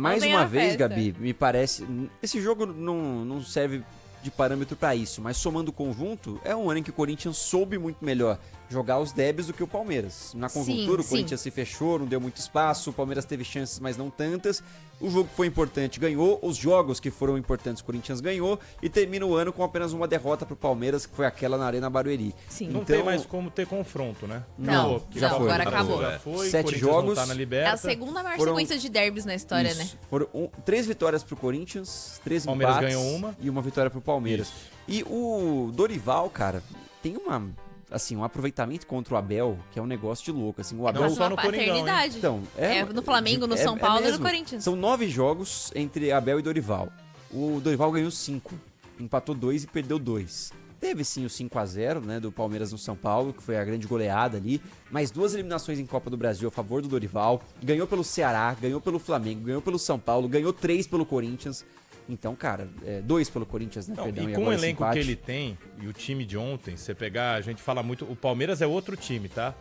mais Ontem uma a vez, festa. Gabi, me parece... Esse jogo não serve de parâmetro pra isso, mas somando o conjunto, é um ano em que o Corinthians soube muito melhor jogar os débitos do que o Palmeiras. Na conjuntura, o Corinthians se fechou, não deu muito espaço, o Palmeiras teve chances, mas não tantas. O jogo que foi importante ganhou, os jogos que foram importantes o Corinthians ganhou, e termina o ano com apenas uma derrota pro Palmeiras, que foi aquela na Arena Barueri. Sim. Não tem mais como ter confronto, né? Não, Acabou. já não, foi. agora acabou. Já foi, 7 Corinthians jogos. não tá na É Liberta. a segunda maior Foram- sequência de derbys na história, né? Isso. Foram 3 vitórias pro Corinthians, 3 Palmeiras empates ganhou uma. e uma vitória pro Palmeiras. Isso. E o Dorival, cara, tem um aproveitamento contra o Abel, que é um negócio de louco, assim, o Abel... Não só uma no Coringão, hein? paternidade. Então, No Flamengo, no São Paulo e no mesmo. Corinthians. São 9 jogos entre Abel e Dorival. O Dorival ganhou 5, empatou 2 e perdeu 2. Teve sim o 5-0, né, do Palmeiras no São Paulo, que foi a grande goleada ali, mas 2 eliminações em Copa do Brasil a favor do Dorival, ganhou pelo Ceará, ganhou pelo Flamengo, ganhou pelo São Paulo, ganhou 3 pelo Corinthians. Então, cara, 2 pelo Corinthians, né, Não, perdão, e com o agora esse elenco empate. que ele tem, e o time de ontem, você pegar, a gente fala muito, o Palmeiras é outro time, tá?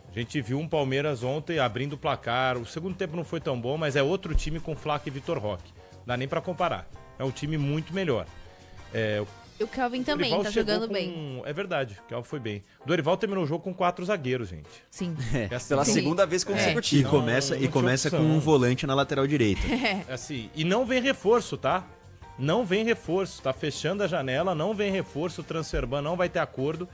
A gente viu um Palmeiras ontem abrindo o placar, o segundo tempo não foi tão bom, mas é outro time com Flaco e Vitor Roque. Não dá nem pra comparar. É um time muito melhor. E o Kelvin também Dorival tá chegou jogando com- bem. É verdade, o Kelvin foi bem. O Dorival terminou o jogo com 4 zagueiros, gente. Sim. É, É assim, pela sim. segunda vez E consecutiva. começa, não e começa tinha com opção. um volante na lateral direita. É assim, e não vem reforço, tá? Não vem reforço, tá fechando a janela, não vem reforço, o Transferban não vai ter acordo,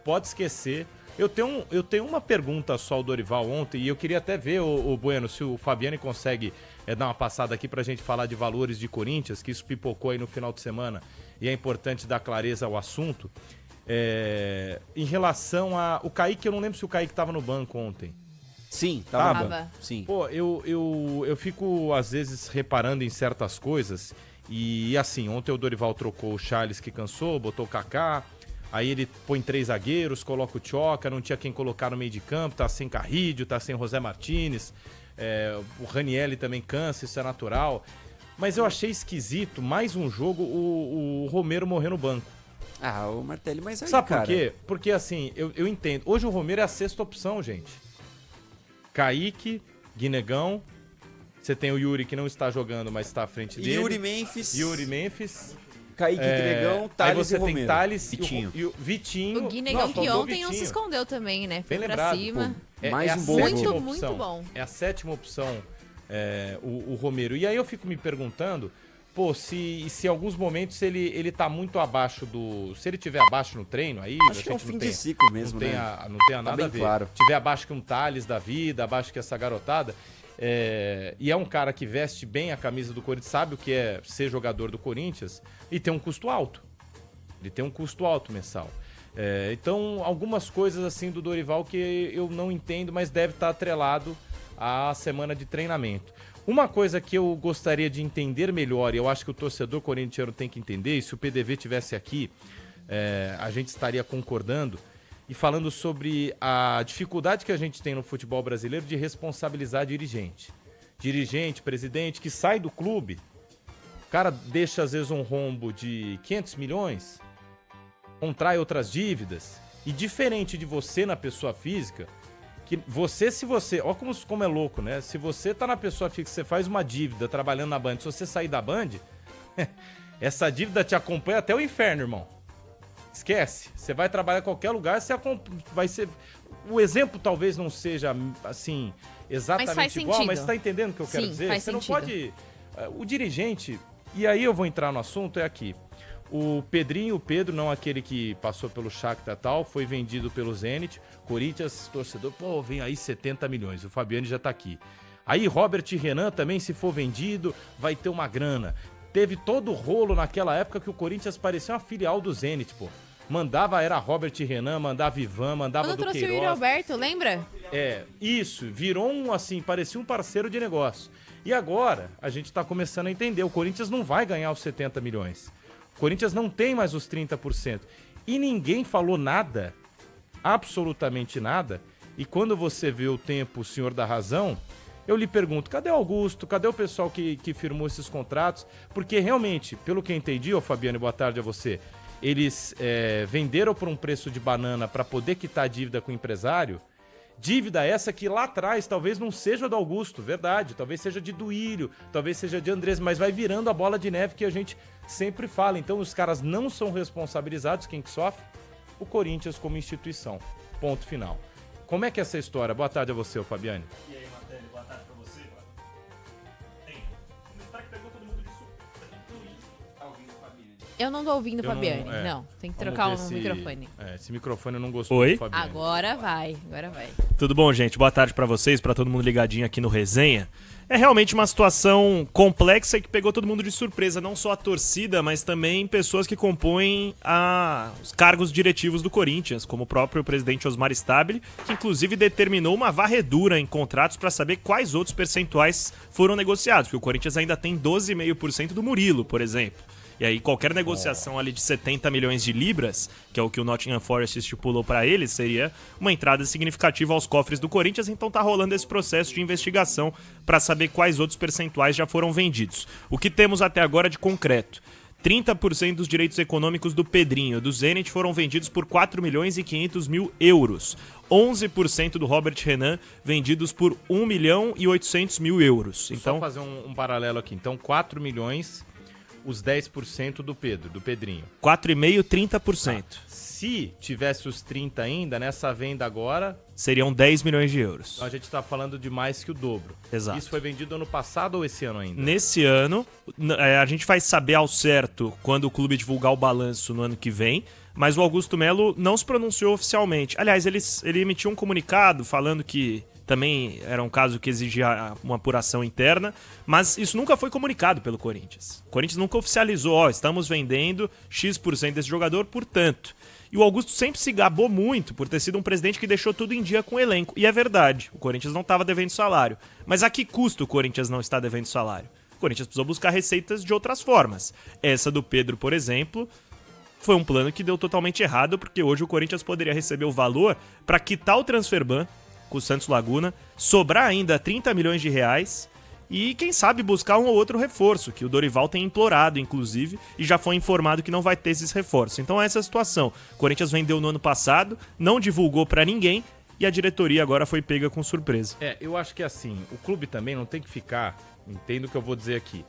pode esquecer. Eu tenho uma pergunta só ao Dorival ontem, e eu queria até ver, o Bueno, se o Fabiani consegue dar uma passada aqui pra gente falar de valores de Corinthians, que isso pipocou aí no final de semana, e é importante dar clareza ao assunto. Em relação a... O Kaique, eu não lembro se o Kaique tava no banco ontem. Sim, Tava. tava. Sim. Pô, eu fico, às vezes, reparando em certas coisas. E, assim, ontem o Dorival trocou o Charles, que cansou, botou o Kaká. Aí ele põe 3 zagueiros, coloca o Tchoca, não tinha quem colocar no meio de campo. Tá sem Carrídio, tá sem José Martínez. O Ranielli também cansa, isso é natural. Mas eu achei esquisito, mais um jogo, o Romero morrer no banco. Ah, o Martelli, mas aí, Sabe cara... por quê? Porque, assim, eu entendo. Hoje o Romero é a 6ª opção, gente. Kaique, Guinegão. Você tem o Yuri, que não está jogando, mas está à frente dele. Yuri Memphis, É, Kaique Gregão, aí Thales você e Romero. tem Thales Vitinho. e o Vitinho. O Guinegão, Nossa, que faltou ontem não se Vitinho. escondeu também, né? Foi Bem pra lembrado, cima. pô. Mais a um bom sétima jogo. Muito opção. bom. É a 7ª opção, o Romero. E aí eu fico me perguntando, pô, se em alguns momentos ele tá muito abaixo do... Se ele tiver abaixo no treino, aí a Acho que é gente um fim não de tem... ciclo mesmo, não né? tenha nada bem a ver. claro. Tiver abaixo que um Thales da vida, abaixo que essa garotada. E é um cara que veste bem a camisa do Corinthians, sabe o que é ser jogador do Corinthians e tem um custo alto. Ele tem um custo alto mensal. Então, algumas coisas assim do Dorival que eu não entendo, mas deve estar atrelado à semana de treinamento. Uma coisa que eu gostaria de entender melhor, e eu acho que o torcedor corintiano tem que entender, e se o PDV tivesse aqui, a gente estaria concordando, e falando sobre a dificuldade que a gente tem no futebol brasileiro de responsabilizar dirigente. Dirigente, presidente, que sai do clube, o cara deixa às vezes um rombo de 500 milhões, contrai outras dívidas, e diferente de você na pessoa física, que se você, ó como é louco, né? Se você tá na pessoa física, você faz uma dívida trabalhando na Band, se você sair da Band, essa dívida te acompanha até o inferno, irmão. Esquece. Você vai trabalhar em qualquer lugar, vai ser... O exemplo talvez não seja, assim, exatamente Mas faz igual, sentido. mas você tá entendendo o que eu quero Sim, dizer? faz Você não sentido. pode... O dirigente, e aí eu vou entrar no assunto, é aqui. O Pedro, não aquele que passou pelo Shakhtar e tal, foi vendido pelo Zenit. Corinthians, torcedor, pô, vem aí 70 milhões. O Fabiani já tá aqui. Aí Robert Renan também, se for vendido, vai ter uma grana. Teve todo o rolo naquela época que o Corinthians parecia uma filial do Zenit, pô. Mandava, era Robert Renan, mandava Ivan, mandava Quando do trouxe o Yuri Queiroz. Alberto, lembra? Isso, virou parecia um parceiro de negócio. E agora, a gente tá começando a entender, o Corinthians não vai ganhar os 70 milhões. O Corinthians não tem mais os 30%. E ninguém falou nada, absolutamente nada. E quando você vê o tempo, o senhor da razão, eu lhe pergunto, cadê o Augusto? Cadê o pessoal que firmou esses contratos? Porque realmente, pelo que eu entendi, Fabiano, boa tarde a você, eles venderam por um preço de banana para poder quitar a dívida com o empresário Dívida essa que lá atrás talvez não seja do Augusto, verdade. Talvez seja de Duílio, talvez seja de Andrés, mas vai virando a bola de neve que a gente sempre fala. Então os caras não são responsabilizados, quem que sofre? O Corinthians como instituição. Ponto final. Como é que é essa história? Boa tarde a você, Fabiane. E aí, Matéria, boa tarde pra você, mano. Tem. Uma história que pegou todo mundo de Eu não tô ouvindo, Fabiane. Não, tem que trocar o microfone. Esse microfone eu não gostou. Oi? Fabiane. Agora vai. Tudo bom, gente? Boa tarde pra vocês, pra todo mundo ligadinho aqui no Resenha. É realmente uma situação complexa que pegou todo mundo de surpresa, não só a torcida, mas também pessoas que compõem os cargos diretivos do Corinthians, como o próprio presidente Osmar Stabile, que inclusive determinou uma varredura em contratos para saber quais outros percentuais foram negociados, porque o Corinthians ainda tem 12,5% do Murilo, por exemplo. E aí qualquer negociação ali de 70 milhões de libras, que é o que o Nottingham Forest estipulou para eles, seria uma entrada significativa aos cofres do Corinthians, então tá rolando esse processo de investigação para saber quais outros percentuais já foram vendidos. O que temos até agora de concreto? 30% dos direitos econômicos do Pedrinho, do Zenit, foram vendidos por 4 milhões e 500 mil euros. 11% do Robert Renan, vendidos por 1 milhão e 800 mil euros. Então, só fazer um paralelo aqui. Então, 4 milhões... os 10% do Pedrinho. 4,5%, 30%. Se tivesse os 30 ainda, nessa venda agora... seriam 10 milhões de euros. Então a gente tá falando de mais que o dobro. Exato. Isso foi vendido ano passado ou esse ano ainda? Nesse ano, a gente vai saber ao certo quando o clube divulgar o balanço no ano que vem, mas o Augusto Melo não se pronunciou oficialmente. Aliás, ele emitiu um comunicado falando que também era um caso que exigia uma apuração interna, mas isso nunca foi comunicado pelo Corinthians. O Corinthians nunca oficializou, estamos vendendo X% desse jogador, portanto. E o Augusto sempre se gabou muito por ter sido um presidente que deixou tudo em dia com o elenco. E é verdade, o Corinthians não estava devendo salário. Mas a que custo o Corinthians não está devendo salário? O Corinthians precisou buscar receitas de outras formas. Essa do Pedro, por exemplo, foi um plano que deu totalmente errado, porque hoje o Corinthians poderia receber o valor para quitar o transferban com o Santos Laguna, sobrar ainda 30 milhões de reais e, quem sabe, buscar um ou outro reforço, que o Dorival tem implorado, inclusive, e já foi informado que não vai ter esses reforços. Então essa é a situação. O Corinthians vendeu no ano passado, não divulgou pra ninguém e a diretoria agora foi pega com surpresa. Eu acho que assim, o clube também não tem que ficar, entendo o que eu vou dizer aqui,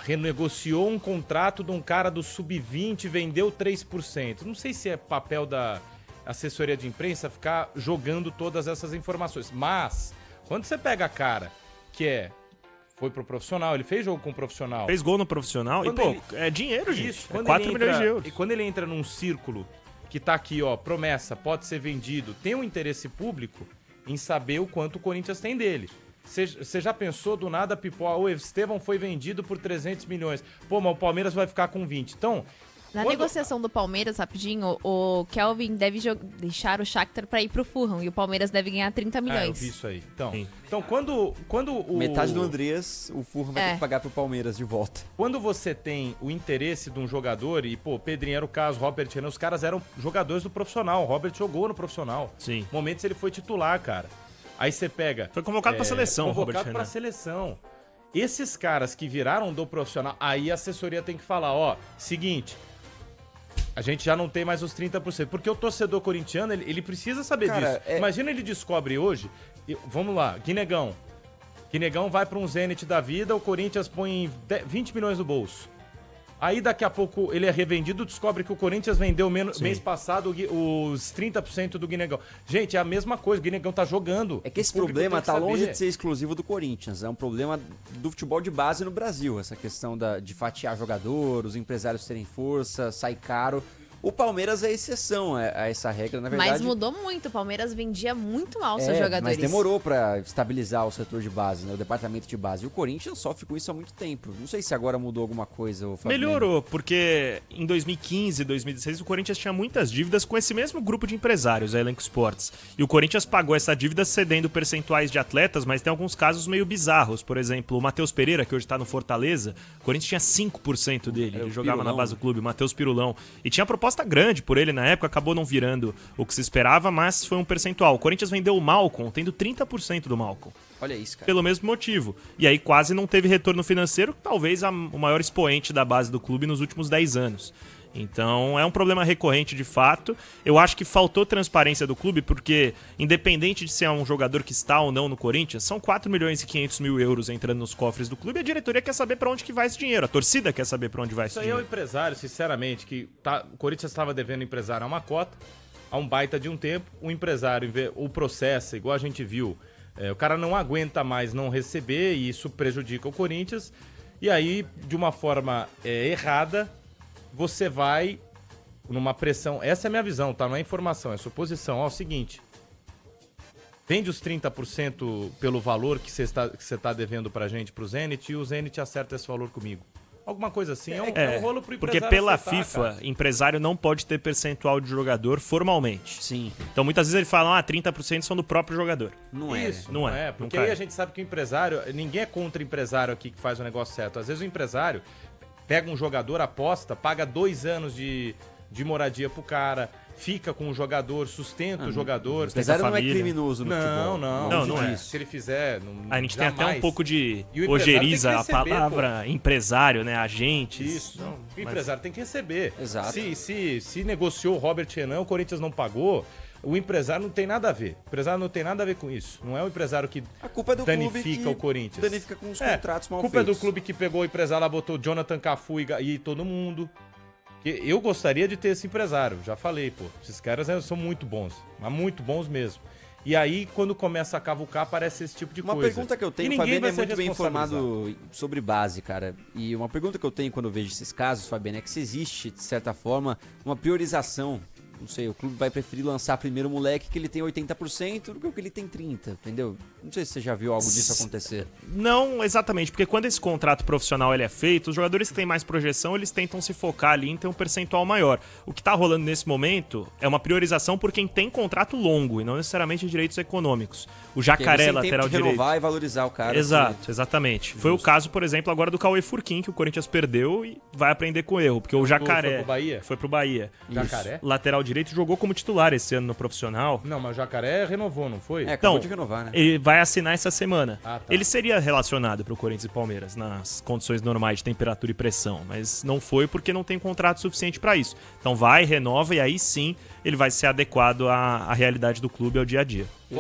renegociou um contrato de um cara do Sub-20 e vendeu 3%. Não sei se é papel da assessoria de imprensa ficar jogando todas essas informações. Mas, quando você pega a cara que foi pro profissional, ele fez jogo com o profissional. Fez gol no profissional quando é dinheiro, gente. Isso, é 4 milhões de euros. E quando ele entra num círculo que tá aqui, promessa, pode ser vendido, tem um interesse público em saber o quanto o Corinthians tem dele. Você já pensou do nada, o Estevão foi vendido por 300 milhões. Pô, mas o Palmeiras vai ficar com 20. Então... Na negociação do Palmeiras, rapidinho, o Kelvin deve deixar o Shakhtar pra ir pro Fulham e o Palmeiras deve ganhar 30 milhões. Eu vi isso aí. Então quando o... metade do Andrés, o Fulham vai ter que pagar pro Palmeiras de volta. Quando você tem o interesse de um jogador, e Pedrinho era o caso, Robert Renan, os caras eram jogadores do profissional. O Robert jogou no profissional. Sim. Momentos ele foi titular, cara. Aí você pega... Foi convocado pra seleção, Robert Renan. Convocado pra seleção. Esses caras que viraram do profissional, aí a assessoria tem que falar, seguinte... A gente já não tem mais os 30%. Porque o torcedor corintiano, ele precisa saber disso. Imagina ele descobre hoje... Vamos lá, Guinegão. Guinegão vai para um Zenit da vida, o Corinthians põe 20 milhões no bolso. Aí daqui a pouco ele é revendido, descobre que o Corinthians vendeu mês passado os 30% do Guinegão. Gente, é a mesma coisa, o Guinegão tá jogando. É que esse problema tá longe de ser exclusivo do Corinthians. É um problema do futebol de base no Brasil. Essa questão de fatiar jogador, os empresários terem força, sai caro. O Palmeiras é exceção a essa regra, na verdade. Mas mudou muito, o Palmeiras vendia muito mal seus jogadores. Mas demorou pra estabilizar o setor de base, né? O departamento de base. E o Corinthians sofre com isso há muito tempo. Não sei se agora mudou alguma coisa. Melhorou, porque em 2015, 2016, o Corinthians tinha muitas dívidas com esse mesmo grupo de empresários, a Elenco Sports. E o Corinthians pagou essa dívida cedendo percentuais de atletas, mas tem alguns casos meio bizarros. Por exemplo, o Matheus Pereira, que hoje tá no Fortaleza, o Corinthians tinha 5% dele. Ele jogava na base do clube, o Matheus Pirulão. E tinha proposta grande por ele na época, acabou não virando o que se esperava, mas foi um percentual. O Corinthians vendeu o Malcom, tendo 30% do Malcom. Olha isso, cara. Pelo mesmo motivo. E aí quase não teve retorno financeiro, talvez o maior expoente da base do clube nos últimos 10 anos. Então é um problema recorrente de fato. Eu acho que faltou transparência do clube, porque independente de ser um jogador que está ou não no Corinthians, são 4 milhões e 500 mil euros entrando nos cofres do clube e a diretoria quer saber para onde que vai esse dinheiro. A torcida quer saber para onde vai esse Isso aí é o dinheiro. empresário, sinceramente, que o Corinthians estava devendo empresário a uma cota, a um baita de um tempo, o empresário o processa, igual a gente viu, o cara não aguenta mais não receber e isso prejudica o Corinthians, e aí, de uma forma errada, você vai numa pressão, essa é a minha visão, tá? Não é informação, é suposição. Ó, é o seguinte, vende os 30% pelo valor que você tá devendo pra gente, pro Zenit, e o Zenit acerta esse valor comigo. Alguma coisa assim, é um rolo pro empresário. Porque pela aceitar, FIFA, cara. empresário não pode ter percentual de jogador formalmente. Sim, Então muitas vezes ele fala, 30% são do próprio jogador. não é. Isso, Não não é, é. Porque nunca aí é. a gente sabe que o empresário, ninguém é contra empresário aqui que faz o negócio certo. Às vezes o empresário pega um jogador, aposta, paga 2 anos de moradia pro cara, fica com o jogador, sustenta o jogador. O empresário não é família. criminoso no futebol. Não é. Se ele fizer, A gente tem até um pouco de E o empresário ojeriza tem a que receber, palavra empresário, né? Agentes. Isso. Não, O mas- empresário tem que receber. Exato. Se negociou o Robert Renan, o Corinthians não pagou, o empresário não tem nada a ver. O empresário não tem nada a ver com isso. Não é o empresário que A culpa é do clube danifica que o Corinthians. danifica com os contratos mal A culpa é feitos. do clube que pegou o empresário lá, botou Jonathan Cafu e todo mundo. Eu gostaria de ter esse empresário, já falei, pô. Esses caras são muito bons, mas muito bons mesmo. E aí, quando começa a cavucar, aparece esse tipo de Uma coisa. pergunta que eu E tenho, o ninguém Fabiano vai é ser muito bem responsabilizado. informado sobre base, cara. E uma pergunta que eu tenho quando eu vejo esses casos, Fabiano, é que se existe, de certa forma, uma priorização. Não sei, o clube vai preferir lançar primeiro o moleque que ele tem 80% do que o que ele tem 30%, entendeu? Não sei se você já viu algo disso acontecer. Não exatamente, porque quando esse contrato profissional ele é feito, os jogadores que têm mais projeção, eles tentam se focar ali em ter um percentual maior. O que tá rolando nesse momento é uma priorização por quem tem contrato longo e não necessariamente direitos econômicos. O Porque Jacaré, você tem lateral tempo de direito. renovar e valorizar o cara. Exato, exatamente. Foi o caso, por exemplo, agora do Cauê Furquim, que o Corinthians perdeu e vai aprender com o erro, porque o Jacaré Foi pro Bahia? foi pro Bahia. Jacaré? Lateral direito, jogou como titular esse ano no profissional. Não, mas o Jacaré renovou, não foi? É, acabou Então, de renovar, né? Ele vai assinar essa semana. Ah, tá. Ele seria relacionado pro Corinthians e Palmeiras nas condições normais de temperatura e pressão, mas não foi porque não tem contrato suficiente para isso. Então vai, renova e aí sim ele vai ser adequado à realidade do clube, ao dia a dia.